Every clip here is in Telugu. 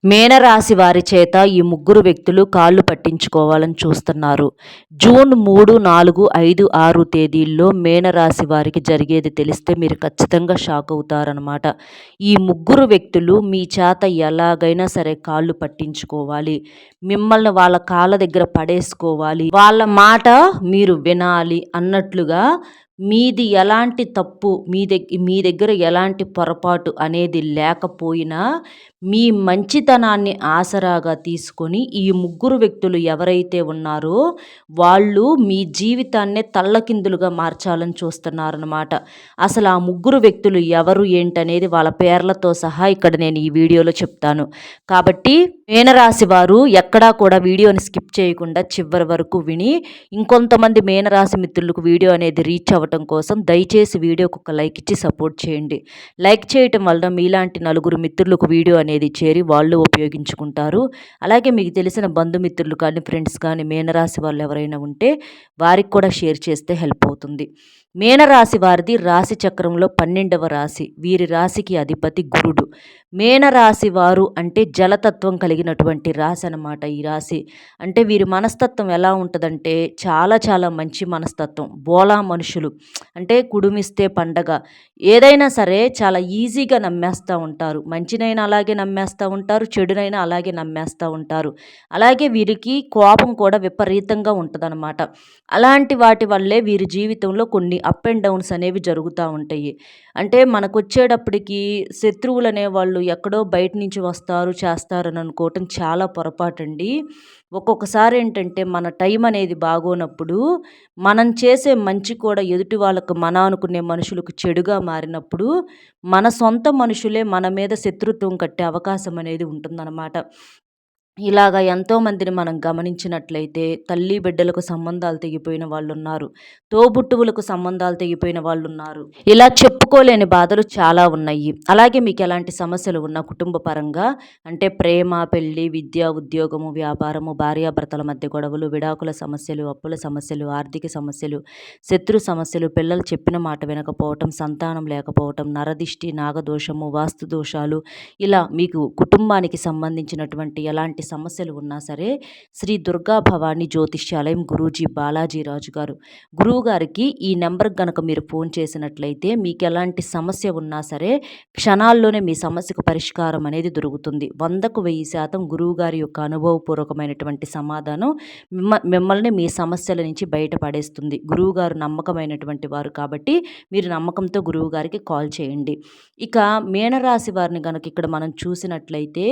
మీనరాశి వారి చేత ఈ ముగ్గురు వ్యక్తులు కాళ్ళు పట్టించుకోవాలని చూస్తున్నారు. జూన్ 3, 4, 5, 6 తేదీల్లో మీనరాశి వారికి జరిగేది తెలిస్తే మీరు ఖచ్చితంగా షాక్ అవుతారనమాట. ఈ ముగ్గురు వ్యక్తులు మీ చేత ఎలాగైనా సరే కాళ్ళు పట్టించుకోవాలి, మిమ్మల్ని వాళ్ళ కాళ్ళ దగ్గర పడేసుకోవాలి, వాళ్ళ మాట మీరు వినాలి అన్నట్లుగా మీది ఎలాంటి తప్పు మీ దగ్గర ఎలాంటి పొరపాటు అనేది లేకపోయినా మీ మంచితనాన్ని ఆసరాగా తీసుకొని ఈ ముగ్గురు వ్యక్తులు ఎవరైతే ఉన్నారో వాళ్ళు మీ జీవితాన్నే తల్లకిందులుగా మార్చాలని చూస్తున్నారనమాట. అసలు ఆ ముగ్గురు వ్యక్తులు ఎవరు ఏంటనేది వాళ్ళ పేర్లతో సహా ఇక్కడ నేను ఈ వీడియోలో చెప్తాను. కాబట్టి మీనరాశి వారు ఎక్కడా కూడా వీడియోని స్కిప్ చేయకుండా చివరి వరకు విని ఇంకొంతమంది మీనరాశి మిత్రులకు వీడియో అనేది రీచ్ అవ్వటం కోసం దయచేసి వీడియోకి ఒక లైక్ ఇచ్చి సపోర్ట్ చేయండి. లైక్ చేయటం వలన మీలాంటి నలుగురు మిత్రులకు వీడియో అనేది చేరి వాళ్ళు ఉపయోగించుకుంటారు. అలాగే మీకు తెలిసిన బంధుమిత్రులు కానీ ఫ్రెండ్స్ కానీ మీనరాశి వాళ్ళు ఎవరైనా ఉంటే వారికి కూడా షేర్ చేస్తే హెల్ప్ అవుతుంది. మీనరాశి వారిది రాశి చక్రంలో 12వ రాశి. వీరి రాశికి అధిపతి గురుడు. మీనరాశి వారు అంటే జలతత్వం కలిగినటువంటి రాశి అన్నమాట. ఈ రాశి అంటే వీరి మనస్తత్వం ఎలా ఉంటుందంటే చాలా చాలా మంచి మనస్తత్వం. బోలా మనుషులు అంటే కుడుమిస్తే పండగ. ఏదైనా సరే చాలా ఈజీగా నమ్మేస్తూ ఉంటారు. మంచినైనా అలాగే నమ్మేస్తూ ఉంటారు, చెడునైనా అలాగే నమ్మేస్తూ ఉంటారు. అలాగే వీరికి కోపం కూడా విపరీతంగా ఉంటుందన్నమాట. అలాంటి వాటి వల్లే వీరి జీవితంలో కొన్ని అప్ అండ్ డౌన్స్ అనేవి జరుగుతూ ఉంటాయి. అంటే మనకు వచ్చేటప్పటికి శత్రువులు అనేవాళ్ళు ఎక్కడో బయట నుంచి వస్తారు చేస్తారని అనుకోవటం చాలా పొరపాటండి. ఒక్కొక్కసారి ఏంటంటే మన టైం అనేది బాగోనప్పుడు మనం చేసే మంచి కూడా ఎదుటి వాళ్ళకు మన అనుకునే మనుషులకు చెడుగా మారినప్పుడు మన సొంత మనుషులే మన మీద శత్రుత్వం కట్టే అవకాశం అనేది ఉంటుందన్నమాట. ఇలాగ ఎంతోమందిని మనం గమనించినట్లయితే తల్లి బిడ్డలకు సంబంధాలు తెగిపోయిన వాళ్ళు ఉన్నారు, తోబుట్టువులకు సంబంధాలు తెగిపోయిన వాళ్ళు ఉన్నారు. ఇలా చెప్పుకోలేని బాధలు చాలా ఉన్నాయి. అలాగే మీకు ఎలాంటి సమస్యలు ఉన్న కుటుంబ పరంగా అంటే ప్రేమ, పెళ్లి, విద్య, ఉద్యోగము, వ్యాపారము, భార్యాభర్తల మధ్య గొడవలు, విడాకుల సమస్యలు, అప్పుల సమస్యలు, ఆర్థిక సమస్యలు, శత్రు సమస్యలు, పిల్లలు చెప్పిన మాట వినకపోవటం, సంతానం లేకపోవటం, నరదిష్టి, నాగదోషము, వాస్తు దోషాలు, ఇలా మీకు కుటుంబానికి సంబంధించినటువంటి ఎలాంటి సమస్యలు ఉన్నా సరే శ్రీ దుర్గా భవానీ జ్యోతిష్యాలయం గురూజీ బాలాజీ రాజు గారు గురువు గారికి ఈ నెంబర్ కనుక మీరు ఫోన్ చేసినట్లయితే మీకు ఎలాంటి సమస్య ఉన్నా సరే క్షణాల్లోనే మీ సమస్యకు పరిష్కారం అనేది దొరుకుతుంది. 100% గురువు గారి యొక్క అనుభవపూర్వకమైనటువంటి సమాధానం మిమ్మల్ని మీ సమస్యల నుంచి బయటపడేస్తుంది. గురువు గారు నమ్మకమైనటువంటి వారు కాబట్టి మీరు నమ్మకంతో గురువు గారికి కాల్ చేయండి. ఇక మీనరాశి వారిని కనుక ఇక్కడ మనం చూసినట్లయితే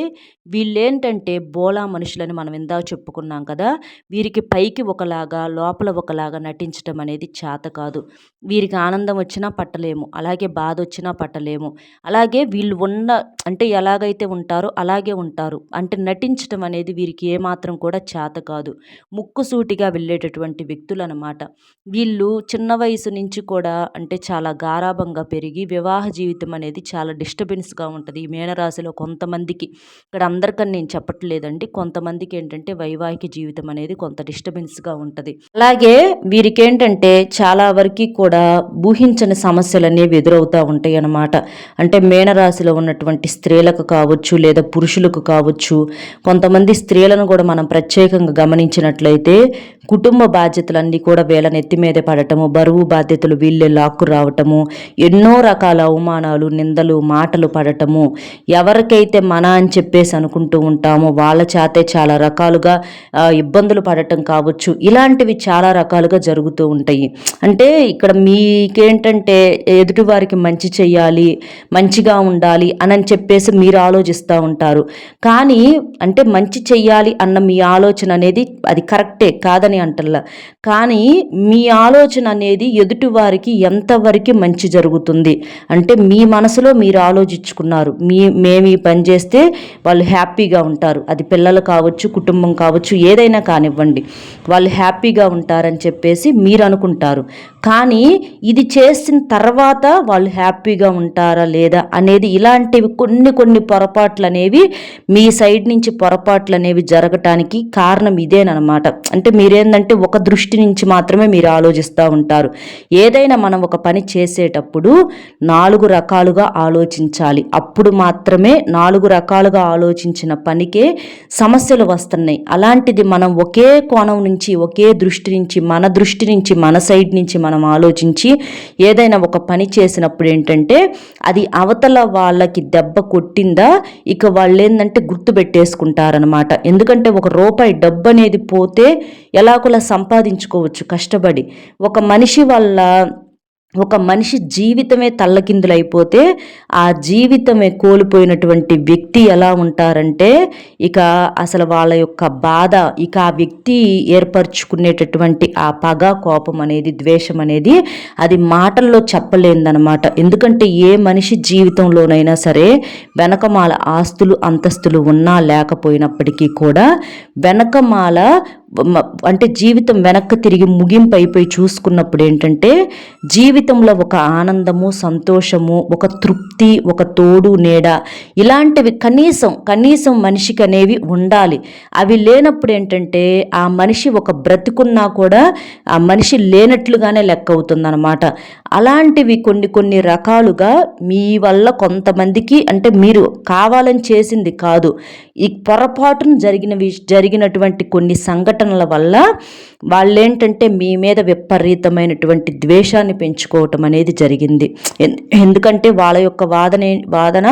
వీళ్ళేంటంటే బోలా మనుషులని మనం ఇందాక చెప్పుకున్నాం కదా. వీరికి పైకి ఒకలాగా లోపల ఒకలాగా నటించడం అనేది చేత కాదు. వీరికి ఆనందం వచ్చినా పట్టలేము, అలాగే బాధ వచ్చినా పట్టలేము. అలాగే వీళ్ళు అంటే ఎలాగైతే ఉంటారో అలాగే ఉంటారు. అంటే నటించడం అనేది వీరికి ఏమాత్రం కూడా చేత కాదు. ముక్కుసూటిగా వెళ్ళేటటువంటి వ్యక్తులు అన్నమాట. వీళ్ళు చిన్న వయసు నుంచి కూడా అంటే చాలా గారాబంగా పెరిగి వివాహ జీవితం అనేది చాలా డిస్టర్బెన్స్గా ఉంటుంది. ఈ మీనరాశిలో కొంతమందికి, ఇక్కడ అందరికని నేను చెప్పట్లేదండి, కొంతమందికి ఏంటంటే వైవాహిక జీవితం అనేది కొంత డిస్టర్బెన్స్గా ఉంటుంది. అలాగే వీరికి ఏంటంటే చాలా వరకు కూడా ఊహించని సమస్యలు అనేవి ఎదురవుతూ ఉంటాయి అన్నమాట. అంటే మీనరాశిలో ఉన్నటువంటి స్త్రీలకు కావచ్చు లేదా పురుషులకు కావచ్చు, కొంతమంది స్త్రీలను కూడా మనం ప్రత్యేకంగా గమనించినట్లయితే కుటుంబ బాధ్యతలన్నీ కూడా వీళ్ళ నెత్తి మీదే పడటము, బరువు బాధ్యతలు వీళ్ళే లాక్కు రావటము, ఎన్నో రకాల అవమానాలు, నిందలు, మాటలు పడటము, ఎవరికైతే మన అని చెప్పేసి అనుకుంటూ ఉంటామో వాళ్ళ చేతే చాలా రకాలుగా ఇబ్బందులు పడటం కావచ్చు, ఇలాంటివి చాలా రకాలుగా జరుగుతూ ఉంటాయి. అంటే ఇక్కడ మీకేంటంటే ఎదుటివారికి మంచి చెయ్యాలి, మంచిగా ఉండాలి అని చెప్పేసి మీరు ఆలోచిస్తూ ఉంటారు. కానీ అంటే మంచి చెయ్యాలి అన్న మీ ఆలోచన అనేది అది కరెక్టే కాదని అంటల్లా. కానీ మీ ఆలోచన అనేది ఎదుటివారికి ఎంతవరకు మంచి జరుగుతుంది అంటే మీ మనసులో మీరు ఆలోచించుకున్నారు, మేము ఈ పని చేస్తే వాళ్ళు హ్యాపీగా ఉంటారు, అది పిల్లలు కావచ్చు, కుటుంబం కావచ్చు, ఏదైనా కానివ్వండి, వాళ్ళు హ్యాపీగా ఉంటారని చెప్పేసి మీరు అనుకుంటారు. కానీ ఇది చేసిన తర్వాత వాళ్ళు హ్యాపీగా ఉంటారా లేదా అనేది ఇలాంటివి కొన్ని పొరపాట్లు అనేవి మీ సైడ్ నుంచి పొరపాట్లు అనేవి జరగటానికి కారణం ఇదేనమాట. అంటే మీరేందంటే ఒక దృష్టి నుంచి మాత్రమే మీరు ఆలోచిస్తూ ఉంటారు. ఏదైనా మనం ఒక పని చేసేటప్పుడు 4 రకాలుగా ఆలోచించాలి. అప్పుడు మాత్రమే 4 రకాలుగా ఆలోచించిన పనికే సమస్యలు వస్తున్నాయి. అలాంటిది మనం ఒకే కోణం నుంచి ఒకే దృష్టి నుంచి మన సైడ్ నుంచి మనం ఆలోచించి ఏదైనా ఒక పని చేసినప్పుడు ఏంటంటే అది అవతల వాళ్ళకి దెబ్బ కొట్టిందా ఇక వాళ్ళు ఏంటంటే గుర్తుపెట్టేసుకుంటారనమాట. ఎందుకంటే ఒక రూపాయి డబ్బు అనేది పోతే ఎలాగోలా సంపాదించుకోవచ్చు కష్టపడి. ఒక మనిషి జీవితమే తల్లకిందులైపోతే ఆ జీవితమే కోల్పోయినటువంటి వ్యక్తి ఎలా ఉంటారంటే ఇక అసలు వాళ్ళ యొక్క బాధ, ఇక ఆ వ్యక్తి ఏర్పరచుకునేటటువంటి ఆ పగ, కోపం అనేది, ద్వేషం అనేది అది మాటల్లో చెప్పలేదన్నమాట. ఎందుకంటే ఏ మనిషి జీవితంలోనైనా సరే వెనకమాల ఆస్తులు అంతస్తులు ఉన్నా లేకపోయినప్పటికీ కూడా వెనకమాల అంటే జీవితం వెనక్కి తిరిగి ముగింపు అయిపోయి చూసుకున్నప్పుడు ఏంటంటే జీవితంలో ఒక ఆనందము, సంతోషము, ఒక తృప్తి, ఒక తోడు నీడ ఇలాంటివి కనీసం మనిషికి అనేవి ఉండాలి. అవి లేనప్పుడు ఏంటంటే ఆ మనిషి ఒక బ్రతికున్నా కూడా ఆ మనిషి లేనట్లుగానే లెక్క అవుతుందన్నమాట. అలాంటివి కొన్ని రకాలుగా మీ వల్ల కొంతమందికి, అంటే మీరు కావాలని చేసింది కాదు, ఈ పొరపాటును జరిగినటువంటి కొన్ని సంఘటనల వల్ల వాళ్ళేంటంటే మీ మీద విపరీతమైనటువంటి ద్వేషాన్ని పెంచుకోవటం అనేది జరిగింది. ఎందుకంటే వాళ్ళ యొక్క వాదన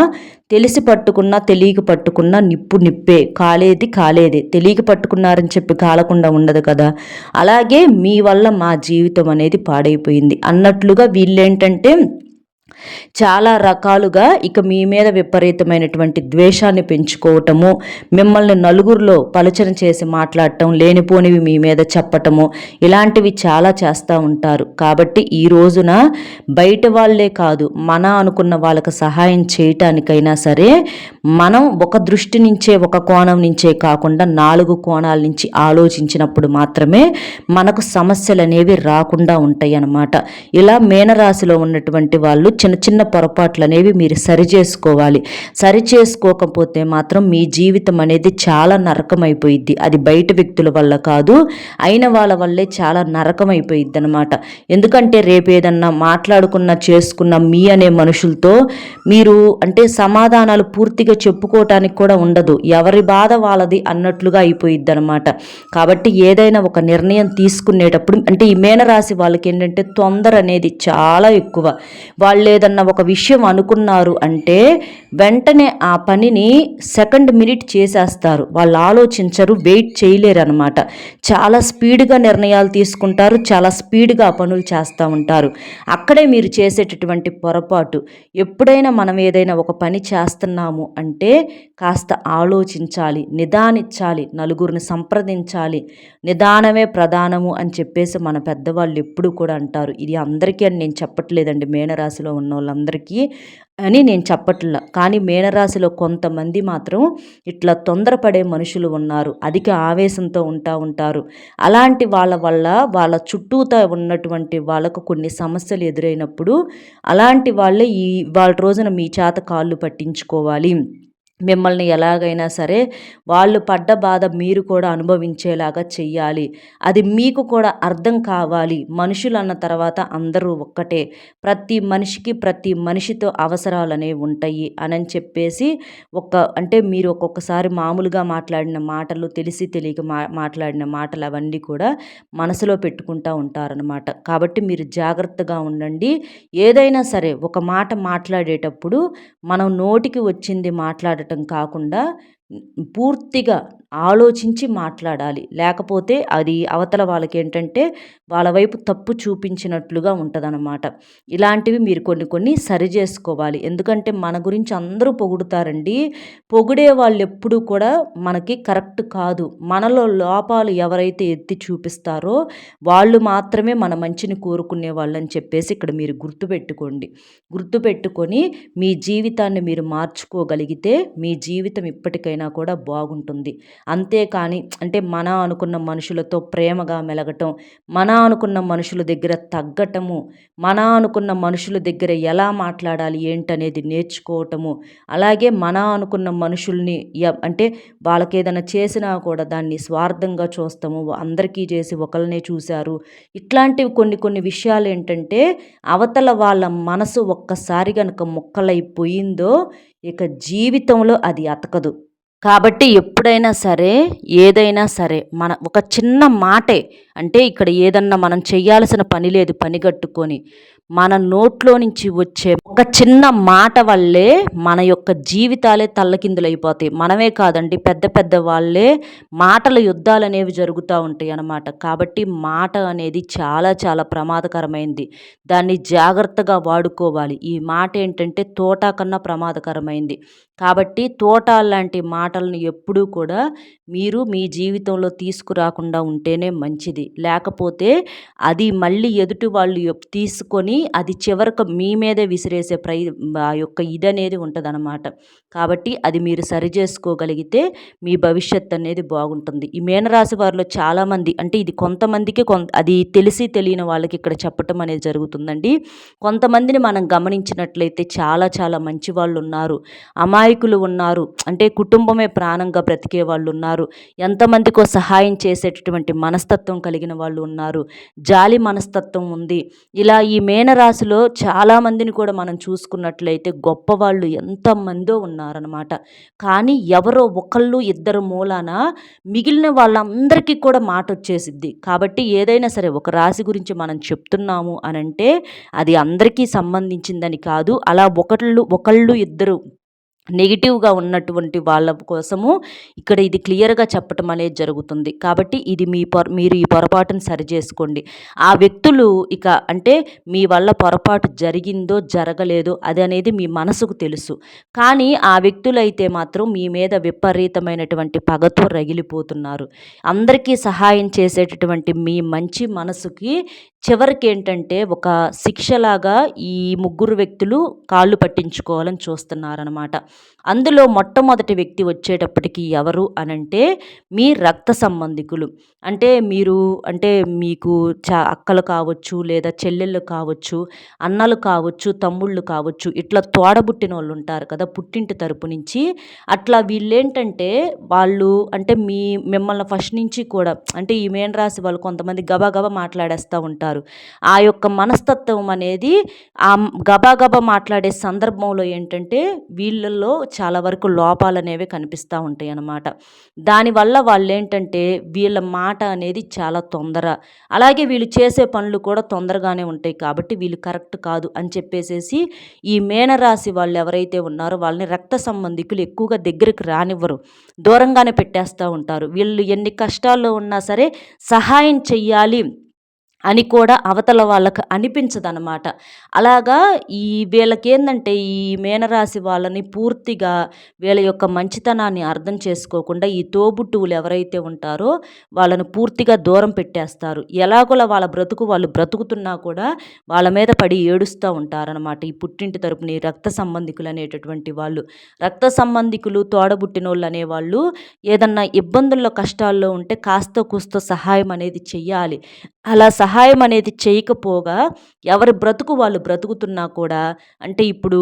తెలిసి పట్టుకున్నా తెలియక పట్టుకున్నా నిప్పు నిప్పే, కాలేదే. తెలియక పట్టుకున్నారని చెప్పి కాలకుండా ఉండదు కదా. అలాగే మీ వల్ల మా జీవితం అనేది పాడైపోయింది అన్నట్లుగా వీళ్ళేంటంటే చాలా రకాలుగా ఇక మీ మీద విపరీతమైనటువంటి ద్వేషాన్ని పెంచుకోవటము, మిమ్మల్ని నలుగురిలో పలుచన చేసి మాట్లాడటం, లేనిపోనివి మీ మీద చెప్పటము, ఇలాంటివి చాలా చేస్తూ ఉంటారు. కాబట్టి ఈ రోజున బయట వాళ్ళే కాదు, మన అనుకున్న వాళ్ళకి సహాయం చేయటానికైనా సరే మనం ఒక దృష్టి నుంచే, ఒక కోణం నుంచే కాకుండా 4 కోణాల నుంచి ఆలోచించినప్పుడు మాత్రమే మనకు సమస్యలు అనేవి రాకుండా ఉంటాయి అన్నమాట. ఇలా మీనరాశిలో ఉన్నటువంటి వాళ్ళు చిన్న పొరపాట్లు అనేవి మీరు సరిచేసుకోవాలి. సరిచేసుకోకపోతే మాత్రం మీ జీవితం అనేది చాలా నరకమైపోయిద్ది. అది బయట వ్యక్తుల వల్ల కాదు, అయిన వాళ్ళ వల్లే చాలా నరకమైపోయిద్ది అనమాట. ఎందుకంటే రేపు ఏదన్నా మాట్లాడుకున్నా చేసుకున్న మీ అనే మనుషులతో మీరు అంటే సమాధానాలు పూర్తిగా చెప్పుకోవటానికి కూడా ఉండదు. ఎవరి బాధ వాళ్ళది అన్నట్లుగా అయిపోయిద్ది అనమాట. కాబట్టి ఏదైనా ఒక నిర్ణయం తీసుకునేటప్పుడు అంటే ఈ మీనరాశి వాళ్ళకి ఏంటంటే తొందర అనేది చాలా ఎక్కువ. వాళ్ళు ఏదన్నా ఒక విషయం అనుకున్నారు అంటే వెంటనే ఆ పనిని సెకండ్ మినిట్ చేసేస్తారు. వాళ్ళు ఆలోచించరు, వెయిట్ చేయలేరు అనమాట. చాలా స్పీడ్గా నిర్ణయాలు తీసుకుంటారు, చాలా స్పీడ్గా ఆ పనులు చేస్తూ ఉంటారు. అక్కడే మీరు చేసేటటువంటి పొరపాటు. ఎప్పుడైనా మనం ఏదైనా ఒక పని చేస్తున్నాము అంటే కాస్త ఆలోచించాలి, నిదానించాలి, నలుగురిని సంప్రదించాలి. నిదానమే ప్రధానము అని చెప్పేసి మన పెద్దవాళ్ళు ఎప్పుడు కూడా అంటారు. ఇది అందరికీ అని నేను చెప్పట్లేదండి, మీనరాశిలో ఉన్న వాళ్ళందరికీ అని నేను చెప్పట్లా. కానీ మీనరాశిలో కొంతమంది మాత్రం ఇట్లా తొందరపడే మనుషులు ఉన్నారు, అధిక ఆవేశంతో ఉంటారు. అలాంటి వాళ్ళ వల్ల వాళ్ళ చుట్టూతా ఉన్నటువంటి వాళ్ళకు కొన్ని సమస్యలు ఎదురైనప్పుడు అలాంటి వాళ్ళే వాళ్ళ రోజున మీ చేత కాళ్ళు పట్టించుకోవాలి, మిమ్మల్ని ఎలాగైనా సరే వాళ్ళు పడ్డ బాధ మీరు కూడా అనుభవించేలాగా చెయ్యాలి, అది మీకు కూడా అర్థం కావాలి. మనుషులు అన్న తర్వాత అందరూ ఒక్కటే, ప్రతి మనిషితో అవసరాలు అనేవి ఉంటాయి అని చెప్పేసి అంటే మీరు ఒక్కొక్కసారి మామూలుగా మాట్లాడిన మాటలు, తెలిసి తెలియక మాట్లాడిన మాటలు అవన్నీ కూడా మనసులో పెట్టుకుంటూ ఉంటారనమాట. కాబట్టి మీరు జాగ్రత్తగా ఉండండి. ఏదైనా సరే ఒక మాట మాట్లాడేటప్పుడు మనం నోటికి వచ్చింది మాట్లాడటం కాకుండా పూర్తిగా ఆలోచించి మాట్లాడాలి. లేకపోతే అది అవతల వాళ్ళకి ఏంటంటే వాళ్ళ వైపు తప్పు చూపించినట్లుగా ఉంటుందన్నమాట. ఇలాంటివి మీరు కొన్ని సరి చేసుకోవాలి. ఎందుకంటే మన గురించి అందరూ పొగుడుతారండి. పొగిడే వాళ్ళు ఎప్పుడూ కూడా మనకి కరెక్ట్ కాదు. మనలో లోపాలు ఎవరైతే ఎత్తి చూపిస్తారో వాళ్ళు మాత్రమే మన మంచిని కోరుకునే వాళ్ళని చెప్పేసి ఇక్కడ మీరు గుర్తుపెట్టుకొని మీ జీవితాన్ని మీరు మార్చుకోగలిగితే మీ జీవితం ఇప్పటికైనా కూడా బాగుంటుంది. అంతేకాని అంటే మన అనుకున్న మనుషులతో ప్రేమగా మెలగటం, మన అనుకున్న మనుషుల దగ్గర తగ్గటము, మన అనుకున్న మనుషుల దగ్గర ఎలా మాట్లాడాలి ఏంటనేది నేర్చుకోవటము, అలాగే మన అనుకున్న మనుషుల్ని అంటే వాళ్ళకేదైనా చేసినా కూడా దాన్ని స్వార్థంగా చూస్తాము. అందరికీ చేసి ఒకళ్ళనే చూశారు. ఇట్లాంటివి కొన్ని కొన్ని విషయాలేంటంటే అవతల వాళ్ళ మనసు ఒక్కసారి గనక ముక్కలైపోయిందో ఇక జీవితంలో అది అతకదు. కాబట్టి ఎప్పుడైనా సరే, ఏదైనా సరే మన ఒక చిన్న మాటే అంటే ఇక్కడ ఏదన్నా మనం చెయ్యాల్సిన పని లేదు పనిగట్టుకొని. మన నోట్లో నుంచి వచ్చే ఒక చిన్న మాట వల్లే మన యొక్క జీవితాలే తల్లకిందులైపోతాయి. మనమే కాదండి పెద్ద పెద్ద వాళ్ళే మాటల యుద్ధాలనేవి జరుగుతూ ఉంటాయి అన్నమాట. కాబట్టి మాట అనేది చాలా చాలా ప్రమాదకరమైంది. దాన్ని జాగ్రత్తగా వాడుకోవాలి. ఈ మాట ఏంటంటే తోట కన్నా ప్రమాదకరమైంది. కాబట్టి తోట లాంటి మాటలను ఎప్పుడూ కూడా మీరు మీ జీవితంలో తీసుకురాకుండా ఉంటేనే మంచిది. లేకపోతే అది మళ్ళీ ఎదుటి వాళ్ళు తీసుకొని అది చివరకు మీ మీదే విసిరేసే ఆ యొక్క ఇదనేది ఉంటదనమాట. కాబట్టి అది మీరు సరిజేసుకోగలిగితే మీ భవిష్యత్తు అనేది బాగుంటుంది. ఈ మీనరాశి వారిలో చాలామంది అంటే ఇది కొంతమందికి అది తెలిసి తెలియని వాళ్ళకి ఇక్కడ చెప్పటం అనేది జరుగుతుందండి. కొంతమందిని మనం గమనించినట్లయితే చాలా చాలా మంచి వాళ్ళు ఉన్నారు. అమాయకులు ఉన్నారు. అంటే కుటుంబమే ప్రాణంగా బ్రతికే వాళ్ళు ఉన్నారు. ఎంతమందికో సహాయం చేసేటటువంటి మనస్తత్వం కలిగిన వాళ్ళు ఉన్నారు. జాలి మనస్తత్వం ఉంది. ఇలా ఈ మీనరాశిలో చాలామందిని కూడా మనం చూసుకున్నట్లయితే గొప్పవాళ్ళు ఎంతమందో ఉన్నారనమాట. కానీ ఎవరో ఒకళ్ళు ఇద్దరు మూలాన మిగిలిన వాళ్ళందరికీ కూడా మాట వచ్చేసిద్ది. కాబట్టి ఏదైనా సరే ఒక రాశి గురించి మనం చెప్తున్నాము అనంటే అది అందరికీ సంబంధించిందని కాదు. అలా ఒకళ్ళు ఇద్దరు నెగిటివ్గా ఉన్నటువంటి వాళ్ళ కోసము ఇక్కడ ఇది క్లియర్గా చెప్పటం అనేది జరుగుతుంది. కాబట్టి ఇది మీరు ఈ పొరపాటును సరిచేసుకోండి. ఆ వ్యక్తులు ఇక అంటే మీ వల్ల పొరపాటు జరిగిందో జరగలేదో అది అనేది మీ మనసుకు తెలుసు. కానీ ఆ వ్యక్తులైతే మాత్రం మీ మీద విపరీతమైనటువంటి పగతో రగిలిపోతున్నారు. అందరికీ సహాయం చేసేటటువంటి మీ మంచి మనసుకి చివరికి ఏంటంటే ఒక శిక్షలాగా ఈ ముగ్గురు వ్యక్తులు కాళ్ళు పట్టించుకోవాలని చూస్తున్నారనమాట. అందులో మొట్టమొదటి వ్యక్తి వచ్చేటప్పటికి ఎవరు అనంటే మీ రక్త సంబంధికులు. అంటే మీకు అక్కలు కావచ్చు, లేదా చెల్లెళ్ళు కావచ్చు, అన్నలు కావచ్చు, తమ్ముళ్ళు కావచ్చు, ఇట్లా తోడబుట్టిన వాళ్ళు ఉంటారు కదా పుట్టింటి తరపు నుంచి. అట్లా వీళ్ళేంటంటే వాళ్ళు అంటే మిమ్మల్ని ఫస్ట్ నుంచి కూడా అంటే ఈ మీన రాశి వాళ్ళు కొంతమంది గబా మాట్లాడేస్తూ ఉంటారు. ఆ యొక్క మనస్తత్వం అనేది ఆ గబా మాట్లాడే సందర్భంలో ఏంటంటే వీళ్ళల్లో చాలా వరకు లోపాలనేవి కనిపిస్తూ ఉంటాయి అన్నమాట. దానివల్ల వాళ్ళేంటంటే వీళ్ళ మాట అనేది చాలా తొందర, అలాగే వీళ్ళు చేసే పనులు కూడా తొందరగానే ఉంటాయి. కాబట్టి వీళ్ళు కరెక్ట్ కాదు అని చెప్పేసేసి ఈ మీనరాశి వాళ్ళు ఎవరైతే ఉన్నారో వాళ్ళని రక్త సంబంధికులు ఎక్కువగా దగ్గరికి రానివ్వరు, దూరంగానే పెట్టేస్తూ ఉంటారు. వీళ్ళు ఎన్ని కష్టాల్లో ఉన్నా సరే సహాయం చెయ్యాలి అని కూడా అవతల వాళ్ళకు అనిపించదనమాట. అలాగా ఈ వీళ్ళకేందంటే ఈ మీనరాశి వాళ్ళని పూర్తిగా వీళ్ళ యొక్క మంచితనాన్ని అర్థం చేసుకోకుండా ఈ తోబుట్టువులు ఎవరైతే ఉంటారో వాళ్ళను పూర్తిగా దూరం పెట్టేస్తారు. ఎలాగోలా వాళ్ళ బ్రతుకు వాళ్ళు బ్రతుకుతున్నా కూడా వాళ్ళ మీద పడి ఏడుస్తూ ఉంటారనమాట. ఈ పుట్టింటి తరపుని రక్త సంబంధికులు అనేటటువంటి వాళ్ళు. రక్త సంబంధికులు తోడబుట్టినోళ్ళు అనేవాళ్ళు ఏదన్నా ఇబ్బందుల్లో కష్టాల్లో ఉంటే కాస్తో కూస్తో సహాయం అనేది చెయ్యాలి. అలా సహాయం అనేది చేయకపోగా ఎవరి బ్రతుకు వాళ్ళు బ్రతుకుతున్నా కూడా అంటే ఇప్పుడు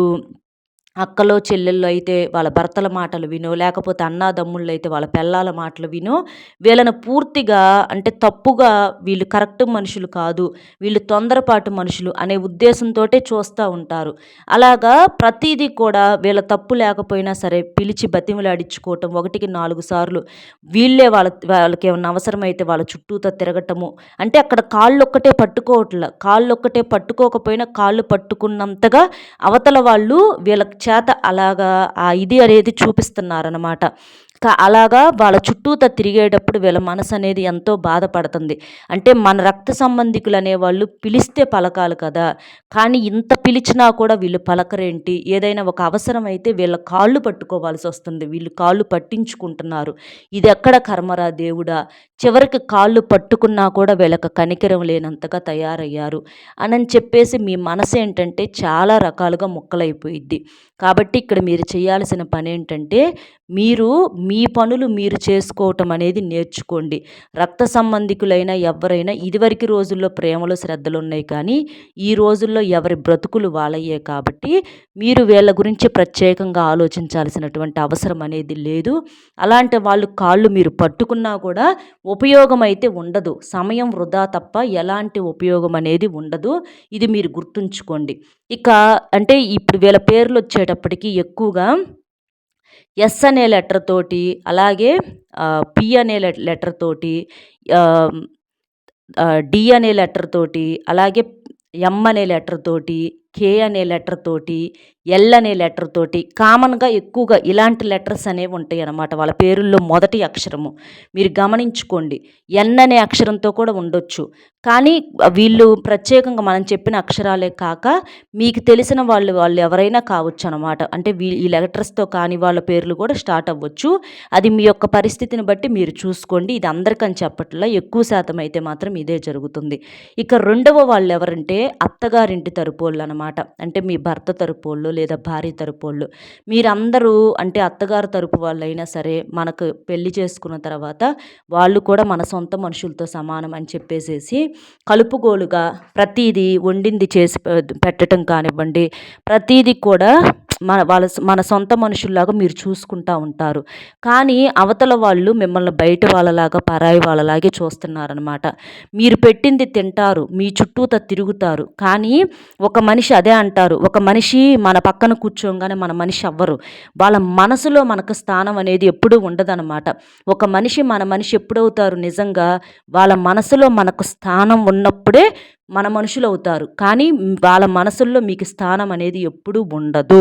అక్కలో చెల్లెళ్ళు అయితే వాళ్ళ భర్తల మాటలు వినో, లేకపోతే అన్నాదమ్ముళ్ళు అయితే వాళ్ళ పెళ్ళాల మాటలు వినో వీళ్ళను పూర్తిగా అంటే తప్పుగా వీళ్ళు కరెక్ట్ మనుషులు కాదు, వీళ్ళు తొందరపాటు మనుషులు అనే ఉద్దేశంతోటే చూస్తూ ఉంటారు. అలాగా ప్రతీదీ కూడా వీళ్ళ తప్పు లేకపోయినా సరే పిలిచి బతిమిలాడించుకోవటం, 1-4 సార్లు వీళ్ళే వాళ్ళకి ఏమన్నా అవసరమైతే వాళ్ళ చుట్టూతా తిరగటము. అంటే అక్కడ కాళ్ళొక్కటే కాళ్ళొక్కటే పట్టుకోకపోయినా కాళ్ళు పట్టుకున్నంతగా అవతల వాళ్ళు వీళ్ళ చేత అలాగా ఆ ఇది అనేది చూపిస్తున్నారనమాట. అలాగా వాళ్ళ చుట్టూతా తిరిగేటప్పుడు వీళ్ళ మనసు అనేది ఎంతో బాధపడుతుంది. అంటే మన రక్త సంబంధికులు అనేవాళ్ళు పిలిస్తే పలకాలి కదా, కానీ ఇంత పిలిచినా కూడా వీళ్ళు పలకరేంటి? ఏదైనా ఒక అవసరం అయితే వీళ్ళ కాళ్ళు పట్టుకోవాల్సి వస్తుంది. వీళ్ళు కాళ్ళు పట్టించుకుంటున్నారు. ఇది ఎక్కడ కర్మరా దేవుడా, చివరికి కాళ్ళు పట్టుకున్నా కూడా వీళ్ళకి కనికరం లేనంతగా తయారయ్యారు అని చెప్పేసి మీ మనసు ఏంటంటే చాలా రకాలుగా ముక్కలైపోయిద్ది. కాబట్టి ఇక్కడ మీరు చేయాల్సిన పని ఏంటంటే మీరు మీ పనులు మీరు చేసుకోవటం అనేది నేర్చుకోండి. రక్త సంబంధికులైన ఎవ్వరైనా ఇదివరకు రోజుల్లో ప్రేమలో శ్రద్ధలున్నాయి కానీ, ఈ రోజుల్లో ఎవరి బ్రతుకులు వాళ్ళయ్యే కాబట్టి, మీరు వీళ్ళ గురించి ప్రత్యేకంగా ఆలోచించాల్సినటువంటి అవసరం అనేది లేదు. అలాంటి వాళ్ళు కాళ్ళు మీరు పట్టుకున్నా కూడా ఉపయోగం అయితే ఉండదు. సమయం వృధా తప్ప ఎలాంటి ఉపయోగం అనేది ఉండదు. ఇది మీరు గుర్తుంచుకోండి. ఇక అంటే ఇప్పుడు వీళ్ళ పేర్లొచ్చేటప్పటికి ఎక్కువగా ఎస్ అనే లెటర్ తోటి, అలాగే పి అనే లెటర్ తోటి, ఆహ్, డి అనే లెటర్ తోటి, అలాగే ఎం అనే లెటర్ తోటి, కే అనే లెటర్ తోటి, ఎల్ అనే లెటర్ తోటి కామన్‌గా ఎక్కువగా ఇలాంటి లెటర్స్ అనేవి ఉంటాయన్నమాట. వాళ్ళ పేరుల్లో మొదటి అక్షరము. మీరు గమనించుకోండి. ఎన్ అనే అక్షరంతో కూడా ఉండొచ్చు. కానీ వీళ్ళు ప్రత్యేకంగా మనం చెప్పిన అక్షరాలే కాక మీకు తెలిసిన వాళ్ళు ఎవరైనా కావచ్చనమాట. అంటే ఈ లెటర్స్‌తో కాని వాళ్ళ పేర్లు కూడా స్టార్ట్ అవ్వచ్చు. అది మీ యొక్క పరిస్థితిని బట్టి మీరు చూసుకోండి. ఇది అందరికని చెప్పట్లా. ఎక్కువ శాతం అయితే మాత్రం ఇదే జరుగుతుంది. ఇక రెండవ వాళ్ళెవరంటే అత్తగారింటి తరపోళ్ళనమాట. అంటే మీ భర్త తరపోళ్ళు లేదా భార్య తరపోళ్ళు. మీరందరూ అంటే అత్తగారు తరపు వాళ్ళైనా సరే మనకు పెళ్లి చేసుకున్న తర్వాత వాళ్ళు కూడా మన సొంత మనుషులతో సమానం అని చెప్పేసేసి కలుపుగోలుగా ప్రతీదీ వండింది చేసి పెట్టటం కానివ్వండి, ప్రతీదీ కూడా మన సొంత మనుషుల్లాగా మీరు చూసుకుంటా ఉంటారు. కానీ అవతల వాళ్ళు మిమ్మల్ని బయట వాళ్ళలాగా, పరాయి వాళ్ళలాగే చూస్తున్నారనమాట. మీరు పెట్టింది తింటారు, మీ చుట్టూతా తిరుగుతారు. కానీ ఒక మనిషి అదే అంటారు, ఒక మనిషి మన పక్కన కూర్చోగానే మన మనిషి అవ్వరు. వాళ్ళ మనసులో మనకు స్థానం అనేది ఎప్పుడూ ఉండదనమాట. ఒక మనిషి మన మనిషి ఎప్పుడవుతారు నిజంగా, వాళ్ళ మనసులో మనకు స్థానం ఉన్నప్పుడే మన మనుషులవుతారు. కానీ వాళ్ళ మనసుల్లో మీకు స్థానం అనేది ఎప్పుడూ ఉండదు.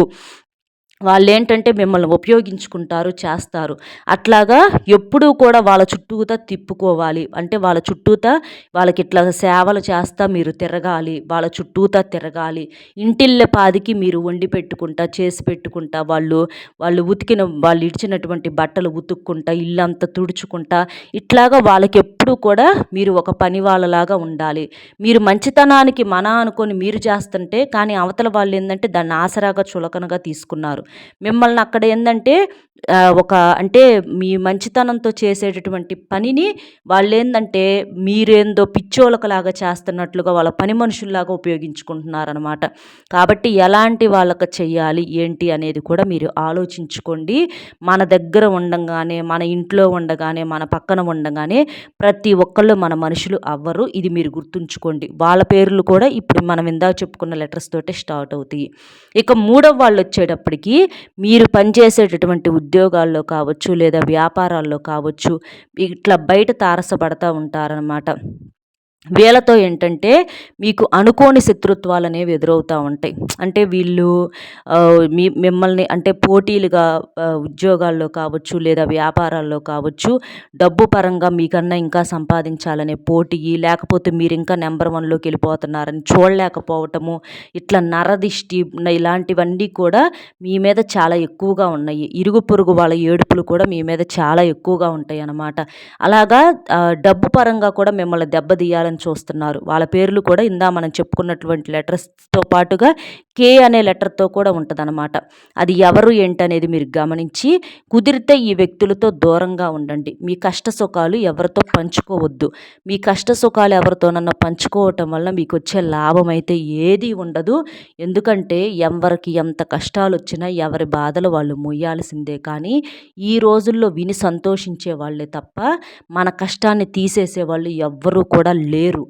వాళ్ళేంటంటే మిమ్మల్ని ఉపయోగించుకుంటారు, చేస్తారు. అట్లాగా ఎప్పుడూ కూడా వాళ్ళ చుట్టూతా తిప్పుకోవాలి. అంటే వాళ్ళ చుట్టూతా వాళ్ళకిట్లా సేవలు చేస్తా మీరు తిరగాలి. వాళ్ళ చుట్టూతా తిరగాలి. ఇంటిల్లపాదికి మీరు వండి పెట్టుకుంటా, చేసి పెట్టుకుంటా, వాళ్ళు వాళ్ళు ఇడిచినటువంటి బట్టలు ఉతుక్కుంటా, ఇల్లంతా తుడుచుకుంటా, ఇట్లాగా వాళ్ళకెప్పుడూ కూడా మీరు ఒక పని వాళ్ళలాగా ఉండాలి. మీరు మంచితనానికి అనుకొని మీరు చేస్తుంటే, కానీ అవతల వాళ్ళేందంటే దాన్ని ఆసరాగా, చులకనగా తీసుకున్నారు. మిమ్మల్ని అక్కడ ఏందంటే అంటే మీ మంచితనంతో చేసేటటువంటి పనిని వాళ్ళేందంటే మీరేందో పిచ్చోళ్ళకలాగా చేస్తున్నట్లుగా వాళ్ళ పని మనుషుల్లాగా ఉపయోగించుకుంటున్నారనమాట. కాబట్టి ఎలాంటి వాళ్ళకి చెయ్యాలి ఏంటి అనేది కూడా మీరు ఆలోచించుకోండి. మన దగ్గర ఉండంగానే, మన ఇంట్లో ఉండగానే, మన పక్కన ఉండగానే ప్రతి ఒక్కళ్ళు మన మనుషులు అవ్వరు. ఇది మీరు గుర్తుంచుకోండి. వాళ్ళ పేర్లు కూడా ఇప్పుడు మనం ఇందాక చెప్పుకున్న లెటర్స్ తోటే స్టార్ట్ అవుతాయి. ఇక మూడవ వాళ్ళొచ్చేటప్పటికి మీరు పనిచేసేటటువంటి ఉద్యోగాల్లో కావచ్చు, లేదా వ్యాపారాల్లో కావచ్చు, ఇట్లా బయట తారసపడతా ఉంటారనమాట. వీళ్ళతో ఏంటంటే మీకు అనుకోని శత్రుత్వాలనేవి ఎదురవుతూ ఉంటాయి. అంటే వీళ్ళు మిమ్మల్ని అంటే పోటీలుగా ఉద్యోగాల్లో కావచ్చు, లేదా వ్యాపారాల్లో కావచ్చు, డబ్బు పరంగా మీకన్నా ఇంకా సంపాదించాలనే పోటీ, లేకపోతే మీరు ఇంకా నెంబర్ 1లోకి వెళ్ళిపోతున్నారని చూడలేకపోవటము, ఇట్లా నరదిష్టి ఇలాంటివన్నీ కూడా మీ మీద చాలా ఎక్కువగా ఉన్నాయి. ఇరుగు పొరుగు వాళ్ళ ఏడుపులు కూడా మీ మీద చాలా ఎక్కువగా ఉంటాయి అన్నమాట. అలాగా డబ్బు పరంగా కూడా మిమ్మల్ని దెబ్బతీయాలని చూస్తున్నారు. వాళ్ళ పేర్లు కూడా మనం చెప్పుకున్నటువంటి లెటర్స్‌తో పాటుగా కే అనే లెటర్‌తో కూడా ఉంటదనమాట. అది ఎవరు ఏంటనేది మీరు గమనించి కుదిరితే ఈ వ్యక్తులతో దూరంగా ఉండండి. మీ కష్ట సుఖాలు ఎవరితో పంచుకోవద్దు. మీ కష్ట సుఖాలు ఎవరితోనన్నా పంచుకోవటం వల్ల మీకొచ్చే లాభం అయితే ఏదీ ఉండదు. ఎందుకంటే ఎవరికి ఎంత కష్టాలొచ్చినా ఎవరి బాధలు వాళ్ళు మొయ్యాల్సిందే. కానీ ఈ రోజుల్లో విని సంతోషించే వాళ్ళే తప్ప మన కష్టాన్ని తీసేసేవాళ్ళు ఎవ్వరూ కూడా లేరు.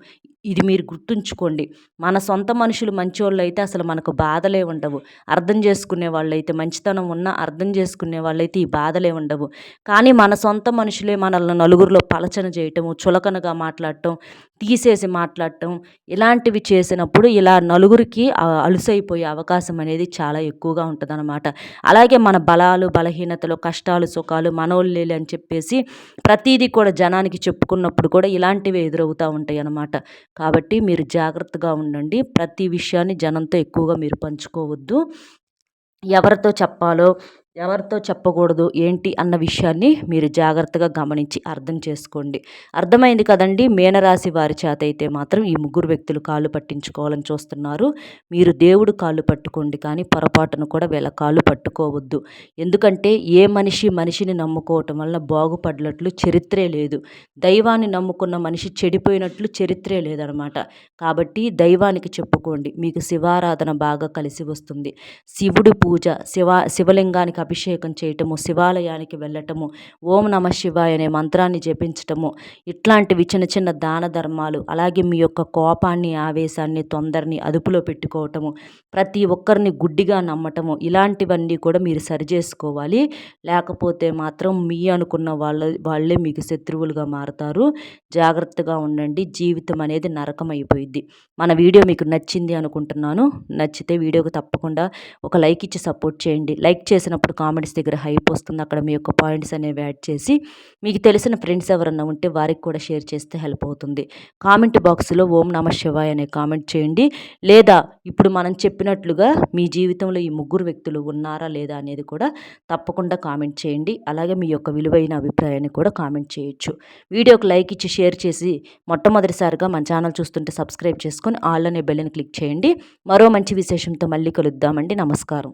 ఇది మీరు గుర్తుంచుకోండి. మన సొంత మనుషులు మంచోళ్ళైతే అసలు మనకు బాధలే ఉండవు. అర్థం చేసుకునే వాళ్ళైతే, మంచితనం ఉన్నా అర్థం చేసుకునే వాళ్ళైతే ఈ బాధలే ఉండవు. కానీ మన సొంత మనుషులే మనల్ని నలుగురిలో పలచన చేయటము, చులకనగా మాట్లాడటం, తీసేసి మాట్లాడటం, ఇలాంటివి చేసినప్పుడు ఇలా నలుగురికి అలుసైపోయే అవకాశం అనేది చాలా ఎక్కువగా ఉంటదనమాట. అలాగే మన బలాలు, బలహీనతలు, కష్టాలు, సుఖాలు మనోళ్ళేలే అని చెప్పేసి ప్రతీదీ కూడా జనానికి చెప్పుకున్నప్పుడు కూడా ఇలాంటివే ఎదురవుతూ ఉంటాయి అన్నమాట. కాబట్టి మీరు జాగ్రత్తగా ఉండండి. ప్రతి విషయాన్ని జనంతో ఎక్కువగా మీరు పంచుకోవద్దు. ఎవరితో చెప్పాలో ఎవరితో చెప్పకూడదు ఏంటి అన్న విషయాన్ని మీరు జాగ్రత్తగా గమనించి అర్థం చేసుకోండి. అర్థమైంది కదండీ! మీనరాశి వారి చేత అయితే మాత్రం ఈ ముగ్గురు వ్యక్తులు కాళ్ళు పట్టించుకోవాలని చూస్తున్నారు. మీరు దేవుడు కాళ్ళు పట్టుకోండి కానీ పొరపాటున కూడా వీళ్ళ కాళ్ళు పట్టుకోవద్దు. ఎందుకంటే ఏ మనిషి మనిషిని నమ్ముకోవటం వల్ల బాగుపడినట్లు చరిత్రే లేదు. దైవాన్ని నమ్ముకున్న మనిషి చెడిపోయినట్లు చరిత్రే లేదనమాట. కాబట్టి దైవానికి చెప్పుకోండి. మీకు శివారాధన బాగా కలిసి వస్తుంది. శివుడి పూజ, శివలింగానికి అభిషేకం చేయటము, శివాలయానికి వెళ్ళటము, ఓం నమః శివాయ అనే మంత్రాన్ని జపించటము, ఇట్లాంటివి చిన్న చిన్న దాన ధర్మాలు, అలాగే మీ యొక్క కోపాన్ని, ఆవేశాన్ని, తొందరని అదుపులో పెట్టుకోవటము, ప్రతి ఒక్కరిని గుడ్డిగా నమ్మటము, ఇలాంటివన్నీ కూడా మీరు సరిచేసుకోవాలి. లేకపోతే మాత్రం మీ అనుకున్న వాళ్ళే మీకు శత్రువులుగా మారతారు. జాగ్రత్తగా ఉండండి. జీవితం అనేది నరకం అయిపోయిద్ది. మన వీడియో మీకు నచ్చింది అనుకుంటున్నాను. నచ్చితే వీడియోకి తప్పకుండా ఒక లైక్ ఇచ్చి సపోర్ట్ చేయండి. లైక్ చేసినప్పుడు కామెంట్స్ దగ్గర హైప్ వస్తుంది. అక్కడ మీ యొక్క పాయింట్స్ అనేవి యాడ్ చేసి మీకు తెలిసిన ఫ్రెండ్స్ ఎవరన్నా ఉంటే వారికి కూడా షేర్ చేస్తే హెల్ప్ అవుతుంది. కామెంట్ బాక్స్లో ఓం నమః శివాయ అనే కామెంట్ చేయండి. లేదా ఇప్పుడు మనం చెప్పినట్లుగా మీ జీవితంలో ఈ ముగ్గురు వ్యక్తులు ఉన్నారా లేదా అనేది కూడా తప్పకుండా కామెంట్ చేయండి. అలాగే మీ యొక్క విలువైన అభిప్రాయాన్ని కూడా కామెంట్ చేయొచ్చు. వీడియోకి లైక్ ఇచ్చి షేర్ చేసి మొట్టమొదటిసారిగా మన ఛానల్ చూస్తుంటే సబ్స్క్రైబ్ చేసుకొని ఆల్ అనే బెల్ని క్లిక్ చేయండి. మరో మంచి విశేషంతో మళ్ళీ కలుద్దామండి. నమస్కారం.